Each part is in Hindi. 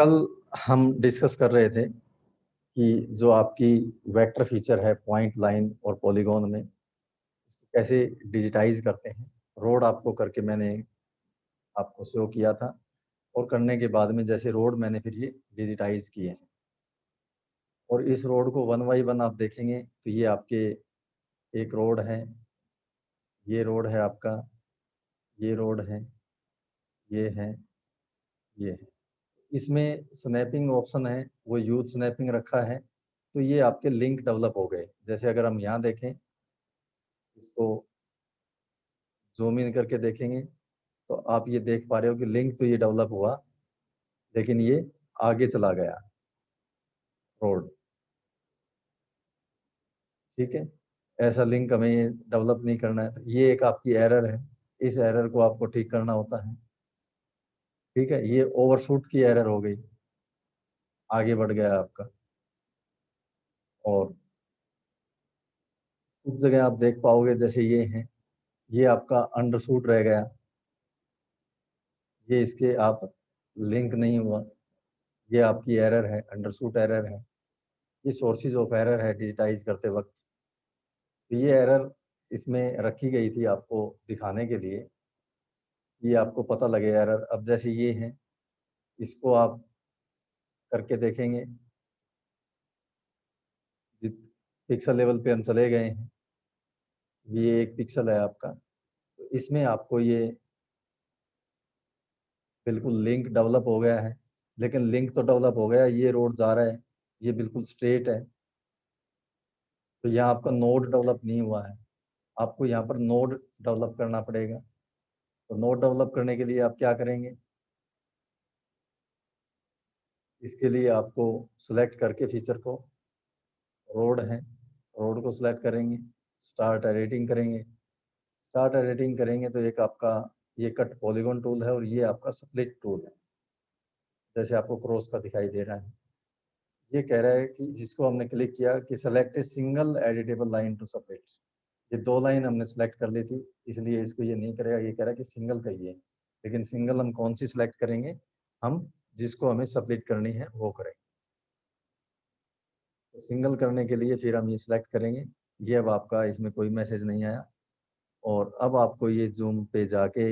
कल हम डिस्कस कर रहे थे कि जो आपकी वेक्टर फीचर है पॉइंट, लाइन और पॉलीगॉन में, इसको कैसे डिजिटाइज करते हैं। रोड आपको करके मैंने आपको शो किया था और करने के बाद में जैसे रोड मैंने फिर ये डिजिटाइज किए हैं। और इस रोड को वन बाई वन आप देखेंगे तो ये आपके एक रोड है, ये रोड है आपका, ये रोड है, ये है, ये है। इसमें स्नैपिंग ऑप्शन है, वो यूज स्नैपिंग रखा है, तो ये आपके लिंक डेवलप हो गए। जैसे अगर हम यहाँ देखें, इसको जूम इन करके देखेंगे तो आप ये देख पा रहे हो कि लिंक तो ये डेवलप हुआ, लेकिन ये आगे चला गया रोड। ठीक है, ऐसा लिंक हमें ये डेवलप नहीं करना है। ये एक आपकी एरर है, इस एरर को आपको ठीक करना होता है। ठीक है, ये ओवरशूट की एरर हो गई, आगे बढ़ गया आपका। और कुछ जगह आप देख पाओगे जैसे ये है, ये आपका अंडरशूट रह गया, ये इसके आप लिंक नहीं हुआ, ये आपकी एरर है, अंडरशूट एरर है। ये सोर्सेज ऑफ एरर है डिजिटाइज करते वक्त। तो ये एरर इसमें रखी गई थी आपको दिखाने के लिए, ये आपको पता लगे एरर। अब जैसे ये है, इसको आप करके देखेंगे, जित पिक्सल लेवल पे हम चले गए हैं, ये एक पिक्सल है आपका, तो इसमें आपको ये बिल्कुल लिंक डेवलप हो गया है। लेकिन लिंक तो डेवलप हो गया, ये रोड जा रहा है, ये बिल्कुल स्ट्रेट है, तो यहाँ आपका नोड डेवलप नहीं हुआ है। आपको यहाँ पर नोड डेवलप करना पड़ेगा। तो नोड डेवलप करने के लिए आप क्या करेंगे, इसके लिए आपको सिलेक्ट करके फीचर को, रोड है, रोड को सिलेक्ट करेंगे, स्टार्ट एडिटिंग करेंगे। स्टार्ट एडिटिंग करेंगे तो एक आपका ये कट पॉलीगॉन टूल है और ये आपका स्प्लिट टूल है, जैसे आपको क्रॉस का दिखाई दे रहा है। ये कह रहा है कि जिसको हमने क्लिक किया कि select a single editable line to split, ये दो लाइन हमने सेलेक्ट कर ली थी, इसलिए इसको ये नहीं करेगा, ये कह रहा है कि सिंगल करिए। लेकिन सिंगल हम कौन सी सिलेक्ट करेंगे, हम जिसको हमें स्प्लिट करनी है वो करेंगे। तो सिंगल करने के लिए फिर हम ये सिलेक्ट करेंगे। ये अब आपका इसमें कोई मैसेज नहीं आया। और अब आपको ये जूम पे जाके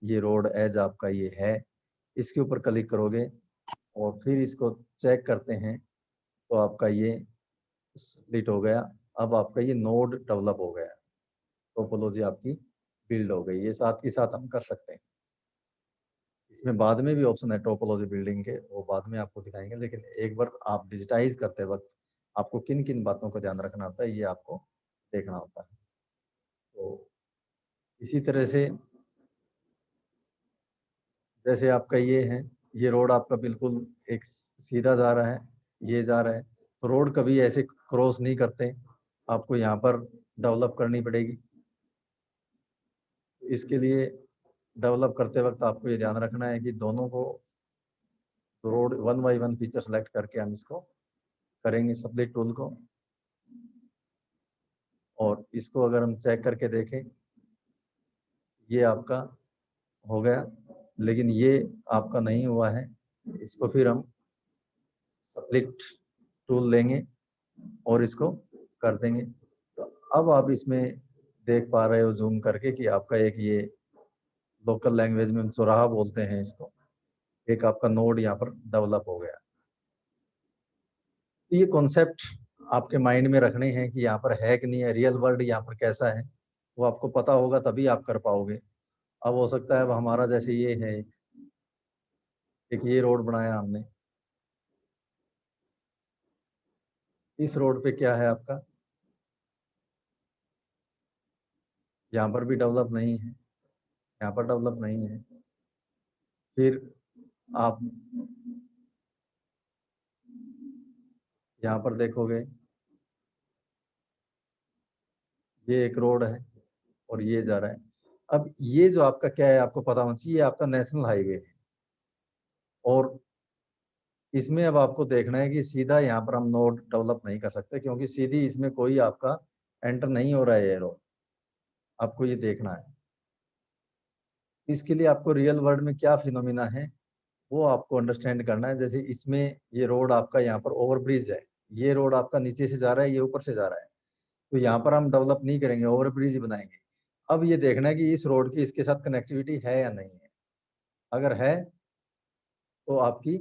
ये रोड एज आपका ये है, इसके ऊपर क्लिक करोगे और फिर इसको चेक करते हैं तो आपका ये स्प्लिट हो गया। अब आपका ये नोड डेवलप हो गया, टोपोलॉजी आपकी बिल्ड हो गई। ये साथ ही साथ हम कर सकते हैं। इसमें बाद में भी ऑप्शन है टोपोलॉजी बिल्डिंग के, वो बाद में आपको दिखाएंगे। लेकिन एक बार आप डिजिटाइज करते वक्त आपको किन किन बातों का ध्यान रखना होता है, ये आपको देखना होता है। तो इसी तरह से जैसे आपका ये है, ये रोड आपका बिल्कुल एक सीधा जा रहा है, ये जा रहा है, तो रोड कभी ऐसे क्रॉस नहीं करते, आपको यहाँ पर डेवलप करनी पड़ेगी। इसके लिए डेवलप करते वक्त आपको ये ध्यान रखना है कि दोनों को road one by one feature select करके हम इसको करेंगे स्प्लिट टूल को। और इसको अगर हम चेक करके देखें, ये आपका हो गया, लेकिन ये आपका नहीं हुआ है। इसको फिर हम स्प्लिट टूल लेंगे और इसको कर देंगे। तो अब आप इसमें देख पा रहे हो जूम करके कि आपका एक ये लोकल लैंग्वेज में हम चौराहा बोलते हैं इसको, एक आपका नोड यहाँ पर डेवलप हो गया। तो ये कॉन्सेप्ट आपके माइंड में रखने हैं कि यहाँ पर है कि नहीं है, रियल वर्ल्ड यहाँ पर कैसा है, वो आपको पता होगा तभी आप कर पाओगे। अब हो सकता है अब हमारा जैसे ये है, एक ये रोड बनाया हमने, इस रोड पे क्या है आपका, यहाँ पर भी डेवलप नहीं है, यहाँ पर डेवलप नहीं है। फिर आप यहाँ पर देखोगे, ये एक रोड है और ये जा रहा है। अब ये जो आपका क्या है आपको पता होना चाहिए, ये आपका नेशनल हाईवे है। और इसमें अब आपको देखना है कि सीधा यहाँ पर हम नोड डेवलप नहीं कर सकते, क्योंकि सीधी इसमें कोई आपका एंटर नहीं हो रहा है एरो, आपको ये देखना है। इसके लिए आपको रियल वर्ल्ड में क्या फिनोमिना है वो आपको अंडरस्टैंड करना है। जैसे इसमें ये रोड आपका यहाँ पर ओवरब्रिज है, ये रोड आपका नीचे से जा रहा है, ये ऊपर से जा रहा है, तो यहाँ पर हम डेवलप नहीं करेंगे, ओवरब्रिज बनाएंगे। अब ये देखना है कि इस रोड की इसके साथ कनेक्टिविटी है या नहीं है। अगर है तो आपकी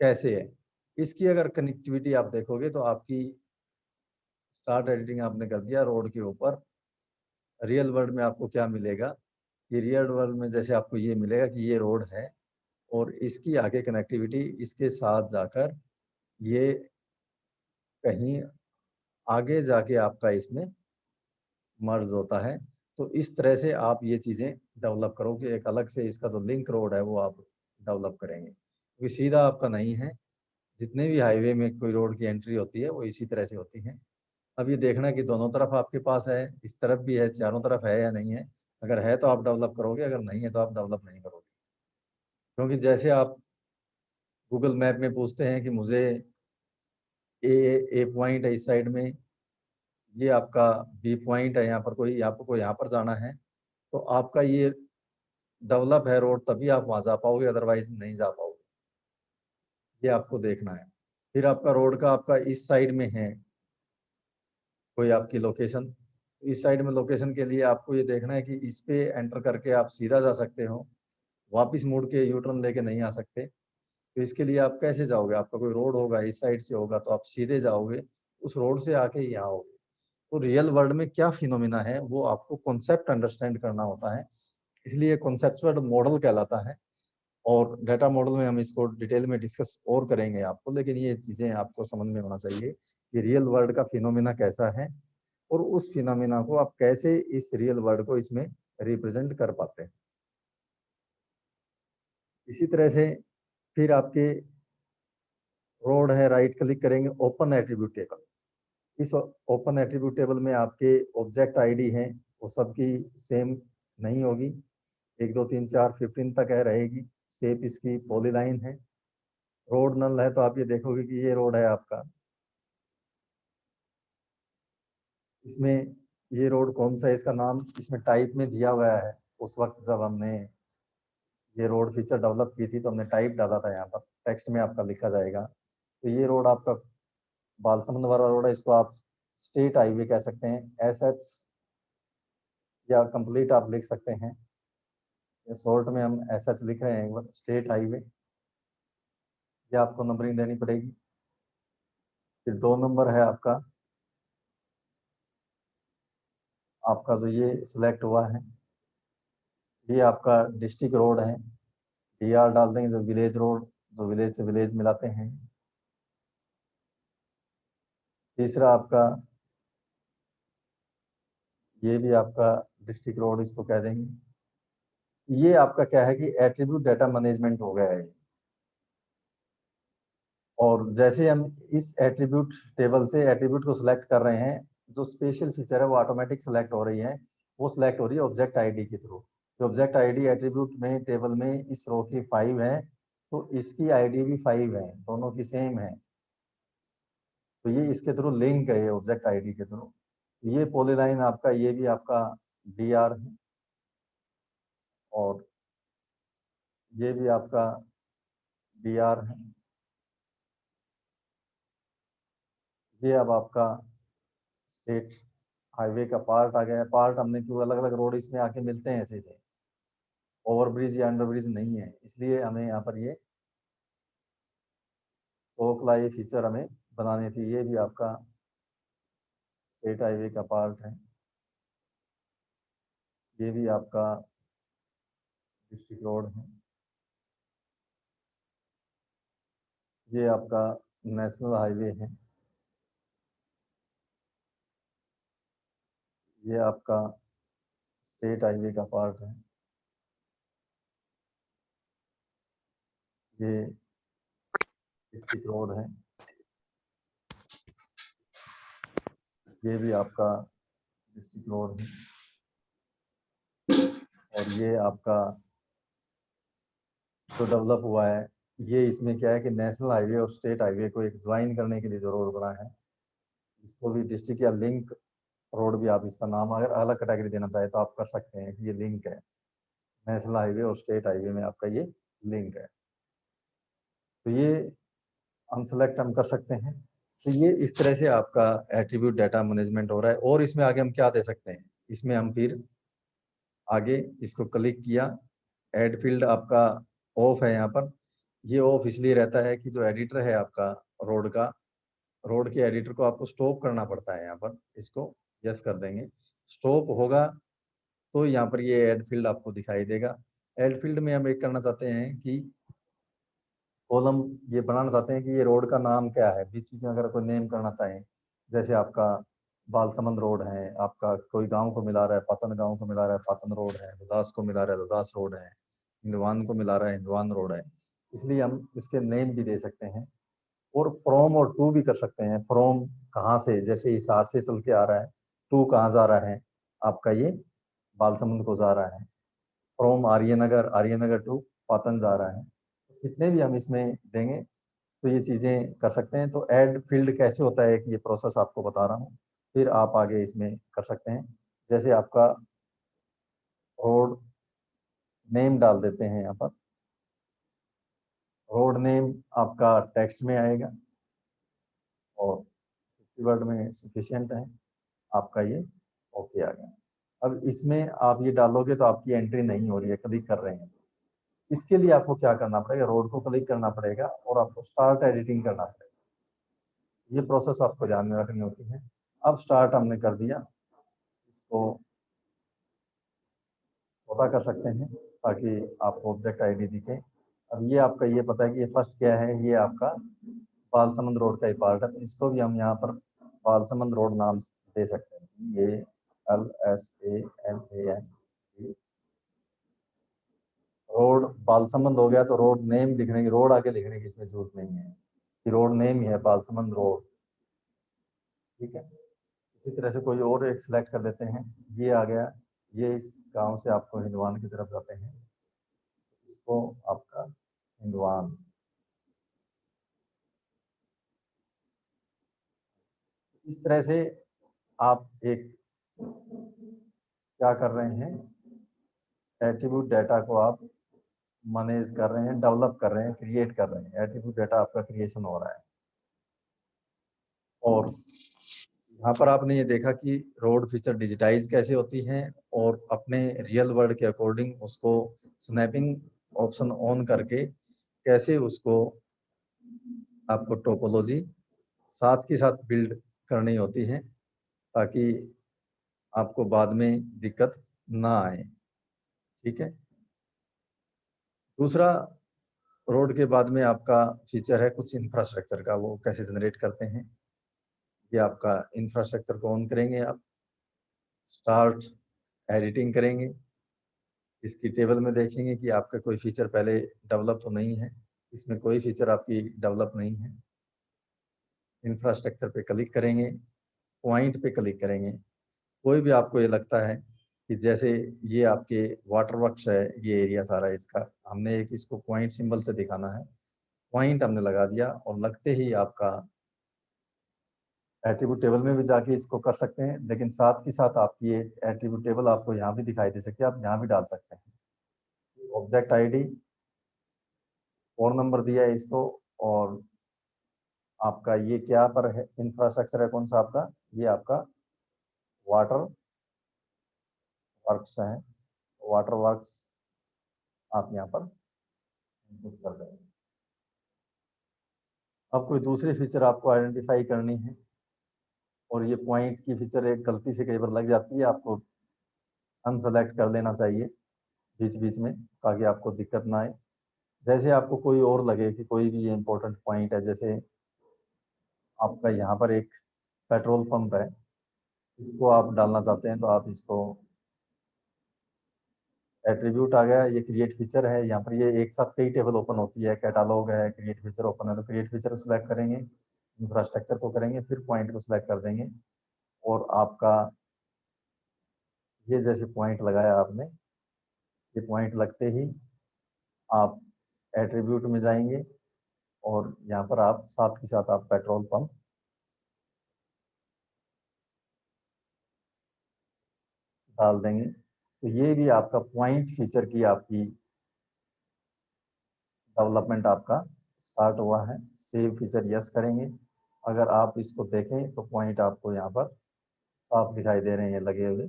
कैसे है। इसकी अगर कनेक्टिविटी आप देखोगे तो आपकी स्टार्ट एडिटिंग आपने कर दिया रोड के ऊपर, रियल वर्ल्ड में आपको क्या मिलेगा कि रियल वर्ल्ड में जैसे आपको ये मिलेगा कि ये रोड है और इसकी आगे कनेक्टिविटी इसके साथ जाकर ये कहीं आगे जाके आपका इसमें मर्ज होता है। तो इस तरह से आप ये चीजें डेवलप करोगे, एक अलग से इसका जो लिंक रोड है वो आप डेवलप करेंगे, क्योंकि सीधा आपका नहीं है। जितने भी हाईवे में कोई रोड की एंट्री होती है वो इसी तरह से होती है। अब ये देखना कि दोनों तरफ आपके पास है, इस तरफ भी है, चारों तरफ है या नहीं है। अगर है तो आप डेवलप करोगे, अगर नहीं है तो आप डेवलप नहीं करोगे। क्योंकि जैसे आप गूगल मैप में पूछते हैं कि मुझे ए पॉइंट है इस साइड में, ये आपका बी पॉइंट है, यहाँ पर कोई आपको यहाँ पर जाना है, तो आपका ये डेवलप है रोड तभी आप वहां जा पाओगे, अदरवाइज नहीं जा पाओगे। ये आपको देखना है। फिर आपका रोड का आपका इस साइड में है कोई आपकी लोकेशन, इस साइड में लोकेशन के लिए आपको ये देखना है कि इस पे एंटर करके आप सीधा जा सकते हो, वापस मुड़ के यू टर्न लेके नहीं आ सकते। तो इसके लिए आप कैसे जाओगे, आपका कोई रोड होगा इस साइड से होगा तो आप सीधे जाओगे, उस रोड से आके यहाँ आओगे। तो रियल वर्ल्ड में क्या फिनोमिना है वो आपको कॉन्सेप्ट अंडरस्टैंड करना होता है, इसलिए कॉन्सेप्चुअल मॉडल कहलाता है। और डाटा मॉडल में हम इसको डिटेल में डिस्कस और करेंगे आपको, लेकिन ये चीजें आपको समझ में होना चाहिए कि रियल वर्ल्ड का फिनोमिना कैसा है और उस फिनोमिना को आप कैसे इस रियल वर्ल्ड को इसमें रिप्रेजेंट कर पाते हैं। इसी तरह से फिर आपके रोड है, राइट क्लिक करेंगे, ओपन एट्रीब्यूट टेबल। इस ओपन एट्रीब्यूट टेबल में आपके ऑब्जेक्ट आईडी हैं वो सबकी सेम नहीं होगी, 1 2 3 4 15 तक है रहेगी। शेप इसकी पॉलीलाइन है। रोड नल है तो आप ये देखोगे कि ये रोड है आपका, इसमें ये रोड कौन सा है इसका नाम इसमें टाइप में दिया हुआ है। उस वक्त जब हमने ये रोड फीचर डेवलप की थी तो हमने टाइप डाला था, यहाँ पर टेक्स्ट में आपका लिखा जाएगा। तो ये रोड आपका बालसमुंद वाला रोड है, इसको आप स्टेट हाईवे कह सकते हैं, एसएच या कंप्लीट आप लिख सकते हैं। ये शॉर्ट में हम एसएच लिख रहे हैं, एक बार स्टेट हाईवे। ये आपको नंबरिंग देनी पड़ेगी। फिर 2 नंबर है आपका, आपका जो ये सिलेक्ट हुआ है ये आपका डिस्ट्रिक्ट रोड है, डीआर डाल देंगे, जो विलेज रोड, जो विलेज से विलेज मिलाते हैं। तीसरा आपका ये भी आपका डिस्ट्रिक्ट रोड इसको कह देंगे। ये आपका क्या है कि एट्रीब्यूट डाटा मैनेजमेंट हो गया है। और जैसे हम इस एट्रीब्यूट टेबल से एट्रीब्यूट को सिलेक्ट कर रहे हैं, जो स्पेशल फीचर है वो ऑटोमेटिक सिलेक्ट हो रही है, वो सिलेक्ट हो रही है ऑब्जेक्ट आईडी के थ्रू। तो ऑब्जेक्ट आईडी एट्रीब्यूट में टेबल में इस रो की 5 है, तो इसकी आईडी भी 5 है, दोनों की सेम है। तो ये इसके थ्रू लिंक है, ये ऑब्जेक्ट आईडी के थ्रू। ये पॉलीलाइन आपका, ये भी आपका डीआर है, और ये भी आपका डीआर है। ये अब आपका स्टेट हाईवे का पार्ट आ गया है। पार्ट हमने क्यों, अलग अलग रोड इसमें आके मिलते हैं सीधे, ओवरब्रिज या अंडरब्रिज नहीं है, इसलिए हमें यहाँ पर ये ओखला ये फीचर हमें बनानी थी। ये भी आपका स्टेट हाईवे का पार्ट है। ये भी आपका डिस्ट्रिक्ट रोड है। ये आपका नेशनल हाईवे है। ये आपका स्टेट हाईवे का पार्ट है। ये डिस्ट्रिक्ट रोड है। ये भी आपका डिस्ट्रिक्ट रोड है। और ये आपका जो डेवलप हुआ है, ये इसमें क्या है कि नेशनल हाईवे और स्टेट हाईवे को एक ज्वाइन करने के लिए जो रोड बना है, इसको भी डिस्ट्रिक्ट या लिंक रोड भी आप इसका नाम अगर अलग कैटेगरी देना चाहे तो आप कर सकते हैं कि ये लिंक है, नेशनल हाईवे और स्टेट हाईवे में आपका ये लिंक है। तो ये अनसेलेक्ट हम कर सकते हैं। तो ये इस तरह से आपका एट्रीब्यूट डाटा मैनेजमेंट हो रहा है। और इसमें आगे हम क्या दे सकते हैं, इसमें हम फिर आगे इसको क्लिक किया, ऐड फील्ड आपका ऑफ है यहाँ पर। ये ऑफ इसलिए रहता है कि जो एडिटर है आपका रोड का, रोड के एडिटर को आपको स्टॉप करना पड़ता है। यहाँ पर इसको यस कर देंगे, स्टॉप होगा तो यहाँ पर ये ऐड फील्ड आपको दिखाई देगा। ऐड फील्ड में हम एक करना चाहते हैं कि कॉलम ये बनाना चाहते हैं कि ये रोड का नाम क्या है। बीच बीच में अगर कोई नेम करना चाहें, जैसे आपका बालसमंद रोड है, आपका कोई गांव को मिला रहा है पातन गांव को मिला रहा है पातन रोड है, लुदास को मिला रहा है लुदास रोड है, हिंदवान को मिला रहा है हिंदवान रोड है, इसलिए हम इसके नेम भी दे सकते हैं। और फ्रॉम और टू भी कर सकते हैं। फ्रॉम कहाँ से, जैसे हिसार से चल के आ रहा है, टू कहाँ जा रहा है, आपका ये बालसमंद को जा रहा है। फ्रॉम आर्यनगर, आर्यनगर टू पातन जा रहा है। कितने भी हम इसमें देंगे तो ये चीजें कर सकते हैं। तो ऐड फील्ड कैसे होता है कि ये प्रोसेस आपको बता रहा हूँ, फिर आप आगे इसमें कर सकते हैं। जैसे आपका रोड नेम डाल देते हैं, यहाँ पर रोड नेम आपका टेक्स्ट में आएगा और 50 वर्ड में सफिशियंट है आपका, ये ओके आ गया। अब इसमें आप ये डालोगे तो आपकी एंट्री नहीं हो रही है, क्लिक कर रहे हैं। इसके लिए आपको क्या करना पड़ेगा, रोड को क्लिक करना पड़ेगा और आपको स्टार्ट एडिटिंग करना पड़ेगा। ये प्रोसेस आपको ध्यान में रखनी होती है। अब स्टार्ट हमने कर दिया, इसको छोटा कर सकते हैं ताकि आपको ऑब्जेक्ट आईडी दिखे। अब ये आपका ये पता है कि ये फर्स्ट क्या है, ये आपका बालसमंद रोड का ही पार्ट है, तो इसको भी हम यहाँ पर बालसमंद रोड नाम दे सकते हैं। ये LSAMAN रोड बालसमंद हो गया। तो रोड नेम लिखने की, रोड आगे लिखने की इसमें जरूरत नहीं है कि रोड नेम ही है बालसमंद रोड, ठीक है। इसी तरह से कोई और एक सिलेक्ट कर देते हैं, ये आ गया, ये इस गांव से आपको हिंदवान की तरफ जाते हैं, इसको आपका हिंदवान। इस तरह से आप एक क्या कर रहे हैं, एट्रीब्यूट डाटा को आप मैनेज कर रहे हैं, डेवलप कर रहे हैं, क्रिएट कर रहे हैं। एट्रीब्यूट डाटा आपका क्रिएशन हो रहा है। और यहाँ पर आपने ये देखा कि रोड फीचर डिजिटाइज कैसे होती हैं और अपने रियल वर्ल्ड के अकॉर्डिंग उसको स्नैपिंग ऑप्शन ऑन करके कैसे उसको आपको टोपोलॉजी साथ के साथ बिल्ड करनी होती है ताकि आपको बाद में दिक्कत ना आए, ठीक है। दूसरा, रोड के बाद में आपका फीचर है कुछ इंफ्रास्ट्रक्चर का, वो कैसे जनरेट करते हैं। ये आपका इंफ्रास्ट्रक्चर को ऑन करेंगे आप, स्टार्ट एडिटिंग करेंगे, इसकी टेबल में देखेंगे कि आपका कोई फीचर पहले डेवलप तो नहीं है, इसमें कोई फीचर आपकी डेवलप नहीं है। इंफ्रास्ट्रक्चर पे क्लिक करेंगे, पॉइंट पे क्लिक करेंगे। कोई भी आपको ये लगता है कि जैसे ये आपके वाटर वर्क्स है, ये एरिया सारा इसका, हमने एक इसको पॉइंट सिंबल से दिखाना है, पॉइंट हमने लगा दिया और लगते ही आपका एट्रीब्यूट टेबल में भी जाके इसको कर सकते हैं। लेकिन साथ के साथ आपकी ये एट्रीब्यूट टेबल आपको यहाँ भी दिखाई दे सकती है, आप यहाँ भी डाल सकते हैं। ऑब्जेक्ट आईडी, फोन नंबर दिया है इसको, और आपका ये क्या पर है, इंफ्रास्ट्रक्चर है कौन सा आपका, ये आपका वाटर वर्क्स है। वाटर वर्क्स आप यहाँ पर इनपुट कर देंगे। अब कोई दूसरी फीचर आपको आइडेंटिफाई करनी है, और ये पॉइंट की फीचर एक गलती से कई बार लग जाती है, आपको अनसेलेक्ट कर लेना चाहिए बीच बीच में ताकि आपको दिक्कत ना आए। जैसे आपको कोई और लगे कि कोई भी इंपॉर्टेंट पॉइंट है, जैसे आपका यहाँ पर एक पेट्रोल पंप है, इसको आप डालना चाहते हैं तो आप इसको, एट्रीब्यूट आ गया, ये क्रिएट फीचर है। यहाँ पर ये एक साथ कई टेबल ओपन होती है, कैटालॉग है, क्रिएट फीचर ओपन है, तो क्रिएट फीचर को सिलेक्ट करेंगे, इंफ्रास्ट्रक्चर को करेंगे, फिर पॉइंट को सिलेक्ट कर देंगे। और आपका ये जैसे पॉइंट लगाया आपने, ये पॉइंट लगते ही आप एट्रीब्यूट में जाएंगे और यहाँ पर आप साथ के साथ आप पेट्रोल पंप डाल देंगे। तो ये भी आपका पॉइंट फीचर की आपकी डेवलपमेंट आपका स्टार्ट हुआ है। सेव फीचर यस करेंगे। अगर आप इसको देखें तो पॉइंट आपको यहाँ पर साफ दिखाई दे रहे हैं लगे हुए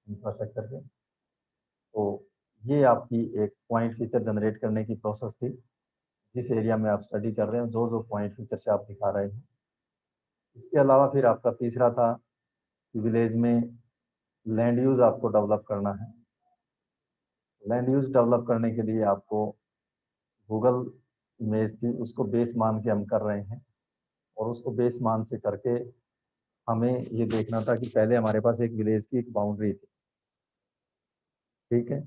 इंफ्रास्ट्रक्चर के। तो ये आपकी एक पॉइंट फीचर जनरेट करने की प्रोसेस थी, जिस एरिया में आप स्टडी कर रहे हैं जो जो पॉइंट फीचर से आप दिखा रहे हैं। इसके अलावा फिर आपका तीसरा था कि विलेज में लैंड यूज आपको डेवलप करना है। लैंड यूज डेवलप करने के लिए आपको गूगल इमेज थी, उसको बेस मान के हम कर रहे हैं। और उसको बेस मान से करके हमें ये देखना था कि पहले हमारे पास एक विलेज की एक बाउंड्री थी। ठीक है,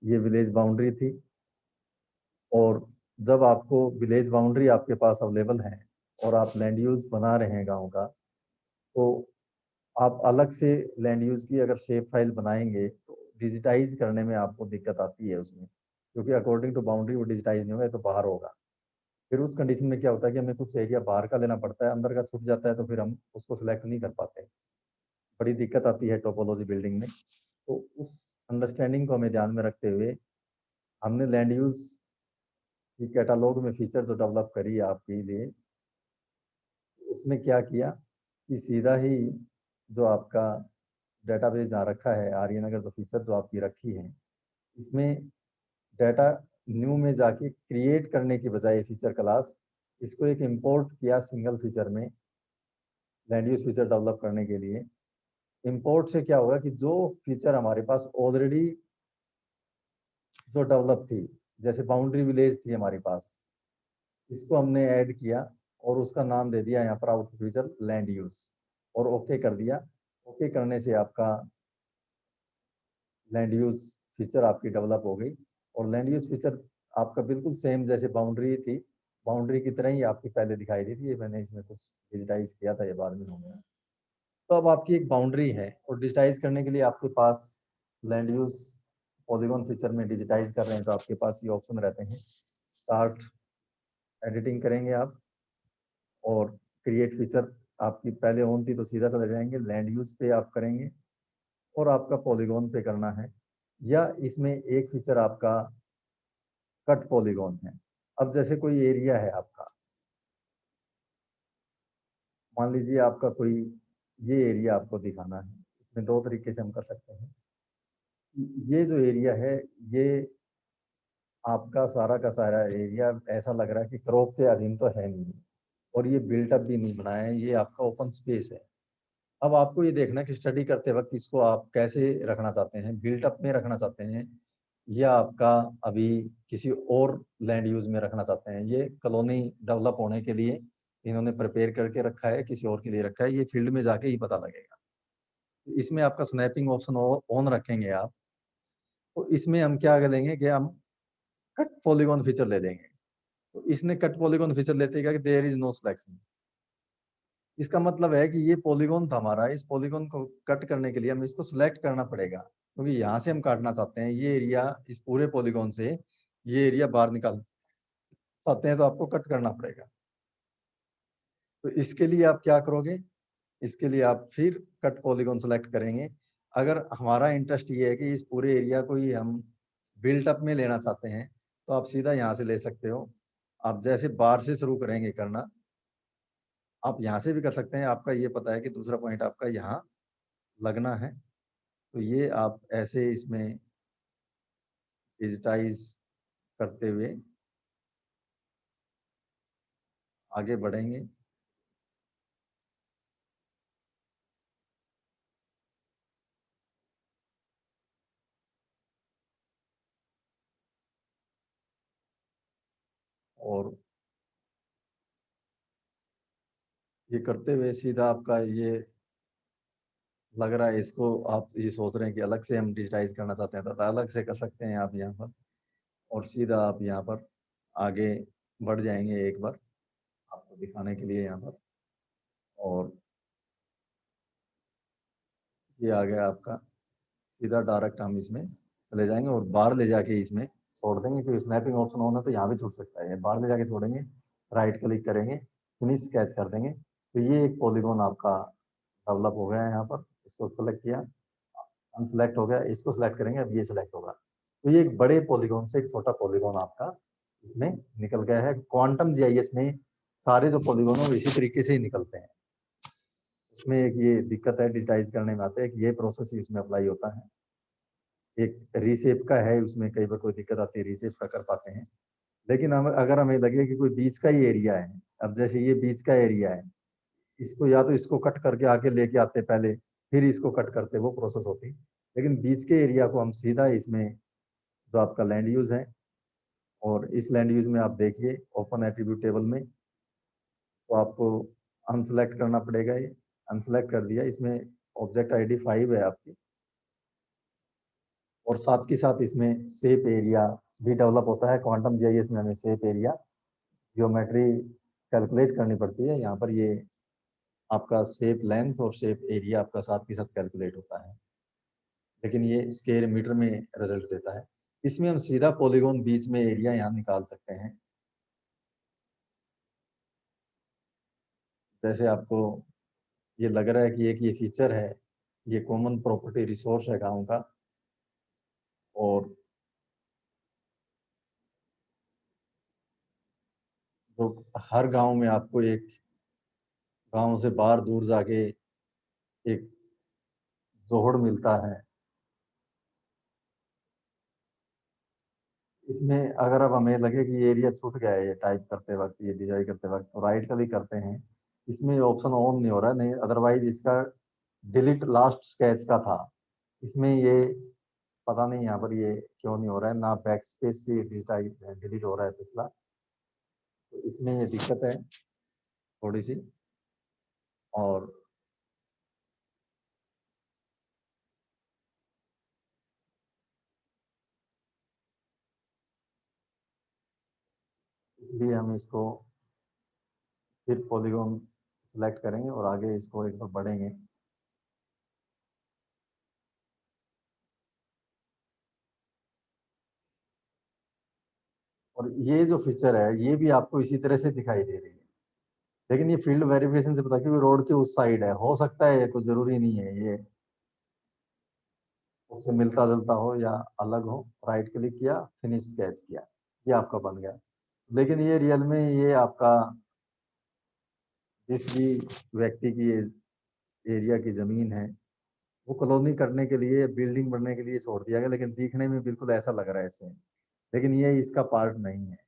ये विलेज बाउंड्री थी। और जब आपको विलेज बाउंड्री आपके पास अवेलेबल है और आप लैंड यूज बना रहे हैं गांव का, तो आप अलग से लैंड यूज की अगर शेप फाइल बनाएंगे तो डिजिटाइज करने में आपको दिक्कत आती है उसमें, क्योंकि अकॉर्डिंग टू बाउंड्री वो डिजिटाइज नहीं होगा, तो बाहर होगा। फिर उस कंडीशन में क्या होता है कि हमें कुछ एरिया बाहर का लेना पड़ता है, अंदर का छूट जाता है तो फिर हम उसको सिलेक्ट नहीं कर पाते। बड़ी दिक्कत आती है टोपोलॉजी बिल्डिंग में। तो उस अंडरस्टैंडिंग को हमें ध्यान में रखते हुए हमने लैंड यूज की कैटालॉग में फीचर जो डेवलप करी है आपके लिए, उसमें क्या किया कि सीधा ही जो आपका डेटाबेस जहाँ रखा है आर्यन नगर, जो फीचर जो आपकी रखी है, इसमें डाटा न्यू में जाके क्रिएट करने की बजाय फीचर क्लास, इसको एक इंपोर्ट किया सिंगल फीचर में लैंड यूज फीचर डेवलप करने के लिए। इंपोर्ट से क्या होगा कि जो फीचर हमारे पास ऑलरेडी जो डेवलप थी, जैसे बाउंड्री विलेज थी हमारे पास, इसको हमने ऐड किया और उसका नाम दे दिया यहाँ पर आउटपुट फीचर लैंड यूज, और ओके कर दिया। ओके करने से आपका लैंड यूज फीचर आपकी डेवलप हो गई। और लैंड यूज फीचर आपका बिल्कुल सेम जैसे बाउंड्री थी, बाउंड्री की तरह ही आपकी पहले दिखाई दी थी। ये मैंने इसमें कुछ डिजिटाइज किया था, ये बाद में हो गया। तो अब आपकी एक बाउंड्री है और डिजिटाइज करने के लिए आपके पास लैंड यूज पॉलीगॉन फीचर में डिजिटाइज कर रहे हैं तो आपके पास ये ऑप्शन रहते हैं। स्टार्ट एडिटिंग करेंगे आप और क्रिएट फीचर आपकी पहले ऑन थी तो सीधा चले जाएंगे, लैंड यूज पे आप करेंगे और आपका पॉलीगॉन पे करना है। या इसमें एक फीचर आपका कट पॉलीगॉन है। अब जैसे कोई एरिया है आपका, मान लीजिए आपका कोई ये एरिया आपको दिखाना है, इसमें दो तरीके से हम कर सकते हैं। ये जो एरिया है, ये आपका सारा का सारा एरिया ऐसा लग रहा है कि क्रॉप के अधीन तो है नहीं, और ये बिल्टअप भी नहीं बनाया है, ये आपका ओपन स्पेस है। अब आपको ये देखना है कि स्टडी करते वक्त इसको आप कैसे रखना चाहते हैं, बिल्टअप में रखना चाहते हैं या आपका अभी किसी और लैंड यूज में रखना चाहते हैं। ये कॉलोनी डेवलप होने के लिए इन्होंने प्रिपेयर करके रखा है, किसी और के लिए रखा है, ये फील्ड में जाके ही पता लगेगा। इसमें आपका स्नैपिंग ऑप्शन ऑन रखेंगे आप, तो इसमें हम क्या करेंगे कि हम कट पॉलीगॉन फीचर ले लेंगे। तो इसने कट पॉलीगॉन फीचर लेते क्या कि देयर इज नो सिलेक्शन। इसका मतलब है कि ये पॉलीगॉन था हमारा, इस पॉलीगॉन को कट करने के लिए हमें इसको सिलेक्ट करना पड़ेगा, क्योंकि यहाँ से हम काटना चाहते हैं ये एरिया, इस पूरे पॉलीगॉन से ये एरिया बाहर निकाल चाहते हैं तो आपको कट करना पड़ेगा। तो इसके लिए आप क्या करोगे, इसके लिए आप फिर कट पॉलीगॉन सेलेक्ट करेंगे। अगर हमारा इंटरेस्ट ये है कि इस पूरे एरिया को ही हम बिल्ट अप में लेना चाहते हैं तो आप सीधा यहाँ से ले सकते हो। आप जैसे बार से शुरू करेंगे करना, आप यहाँ से भी कर सकते हैं। आपका ये पता है कि दूसरा पॉइंट आपका यहाँ लगना है, तो ये आप ऐसे इसमें डिजिटाइज करते हुए आगे बढ़ेंगे। और ये करते हुए सीधा आपका ये लग रहा है, इसको आप ये सोच रहे हैं कि अलग से हम डिजिटाइज करना चाहते हैं तो अलग से कर सकते हैं आप यहाँ पर। और सीधा आप यहाँ पर आगे बढ़ जाएंगे एक बार आपको दिखाने के लिए यहाँ पर। और ये आ गया आपका, सीधा डायरेक्ट हम इसमें चले जाएंगे और बाहर ले जाके इसमें छोड़ देंगे। फिर स्नैपिंग ऑप्शन होना तो यहाँ भी छूट सकता है, बाहर ले जाके छोड़ेंगे, राइट क्लिक करेंगे, फिनिश स्केच कर देंगे। तो ये एक पॉलीगॉन आपका डेवलप हो गया है। यहाँ पर इसको सेलेक्ट किया, अनसेलेक्ट हो गया, इसको सिलेक्ट करेंगे, अब ये सिलेक्ट होगा। तो ये एक बड़े पॉलीगॉन से एक छोटा पॉलीगॉन आपका इसमें निकल गया है। क्वांटम जीआईएस में सारे जो पॉलीगॉन है इसी तरीके से ही निकलते हैं। उसमें एक ये दिक्कत है डिजिटाइज करने में आता है कि ये प्रोसेस ही उसमें अप्लाई होता है। एक रीशेप का है, उसमें कई बार कोई दिक्कत आती है, रीशेप का कर पाते हैं। लेकिन हम अगर हमें लगे कि कोई बीच का ही एरिया है, अब जैसे ये बीच का एरिया है, इसको या तो इसको कट करके आके लेके आते पहले, फिर इसको कट करते, वो प्रोसेस होती। लेकिन बीच के एरिया को हम सीधा इसमें जो आपका लैंड यूज है, और इस लैंड यूज में आप देखिए ओपन एट्रीब्यूट टेबल में, तो आपको अनसेलेक्ट करना पड़ेगा। ये अनसेलेक्ट कर दिया, इसमें ऑब्जेक्ट आईडी 5 है आपकी, और साथ के साथ इसमें शेप एरिया भी डेवलप होता है। क्वांटम जीआईएस में हमें शेप एरिया जियोमेट्री कैलकुलेट करनी पड़ती है। यहाँ पर ये आपका शेप लेंथ और शेप एरिया आपका साथ के साथ कैलकुलेट होता है, लेकिन ये स्क्वायर मीटर में रिजल्ट देता है। इसमें हम सीधा पॉलीगॉन बीच में एरिया यहाँ निकाल सकते हैं। जैसे आपको ये लग रहा है कि एक ये फीचर है, ये कॉमन प्रॉपर्टी रिसोर्स है गांव का, और तो हर गांव में आपको एक गांव से बाहर दूर जाके एक जोहड़ मिलता है। इसमें अगर अब हमें लगे कि ये एरिया छूट गया है, ये टाइप करते वक्त, ये डिजाइन करते वक्त, तो राइट क्लिक करते हैं। इसमें ऑप्शन ऑन नहीं हो रहा है, नहीं अदरवाइज इसका डिलीट लास्ट स्केच का था। इसमें ये पता नहीं यहाँ पर ये क्यों नहीं हो रहा है, ना बैक स्पेस से डिलीट हो रहा है पिछला, तो इसमें ये दिक्कत है थोड़ी सी। और इसलिए हम इसको फिर पॉलीगॉन सेलेक्ट करेंगे और आगे इसको एक बार बढ़ेंगे। और ये जो फीचर है ये भी आपको इसी तरह से दिखाई दे रही है, लेकिन ये फील्ड वेरिफिकेशन से पता क्योंकि रोड के उस साइड है, हो सकता है ये कुछ जरूरी नहीं है ये उससे मिलता जुलता हो या अलग हो। राइट क्लिक किया, फिनिश स्केच किया, ये आपका बन गया। लेकिन ये रियल में ये आपका जिस भी व्यक्ति की एरिया की जमीन है, वो कॉलोनी करने के लिए, बिल्डिंग बनने के लिए छोड़ दिया गया, लेकिन दिखने में बिल्कुल ऐसा लग रहा है इससे, लेकिन ये इसका पार्ट नहीं है।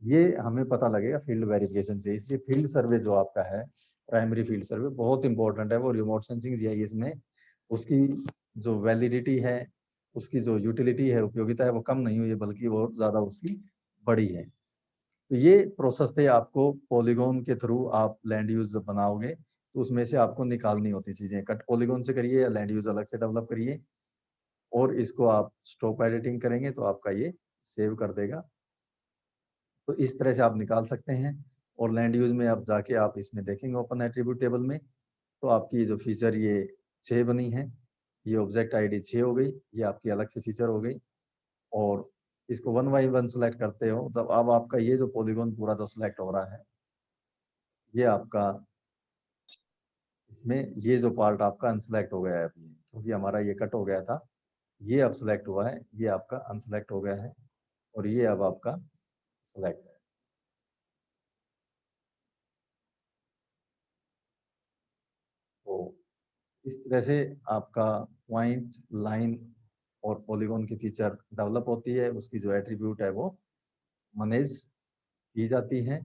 ये हमें पता लगेगा फील्ड वेरिफिकेशन से। इसलिए फील्ड सर्वे जो आपका है, प्राइमरी फील्ड सर्वे बहुत इंपॉर्टेंट है। वो रिमोट सेंसिंग जीआईएस में उसकी जो वैलिडिटी है, उसकी जो यूटिलिटी है, उपयोगिता है, वो कम नहीं हुई है, बल्कि बहुत ज्यादा उसकी बड़ी है। तो ये प्रोसेस थे, आपको पॉलीगॉन के थ्रू आप लैंड यूज बनाओगे तो उसमें से आपको निकालनी होती चीजें। कट पॉलीगॉन से करिए या लैंड यूज अलग से डेवलप करिए, और इसको आप स्टॉप एडिटिंग करेंगे तो आपका ये सेव कर देगा। तो इस तरह से आप निकाल सकते हैं। और लैंड यूज में आप जाके आप इसमें देखेंगे ओपन एट्रीब्यूट टेबल में, तो आपकी जो फीचर ये 6 बनी है, ये ऑब्जेक्ट आईडी 6 हो गई, ये आपकी अलग से फीचर हो गई। और इसको वन बाई वन सेलेक्ट करते हो तब अब आपका ये जो पॉलीगॉन पूरा जो सिलेक्ट हो रहा है, ये आपका इसमें ये जो पार्ट आपका अनसेलेक्ट हो गया है अभी, क्योंकि हमारा ये कट हो गया था, ये अब सिलेक्ट हुआ है, ये आपका अनसेलेक्ट हो गया है, और ये अब आपका सिलेक्ट है। तो इस तरह से आपका पॉइंट, लाइन और पॉलीगॉन की फीचर डेवलप होती है, उसकी जो एट्रीब्यूट है वो मैनेज की जाती है।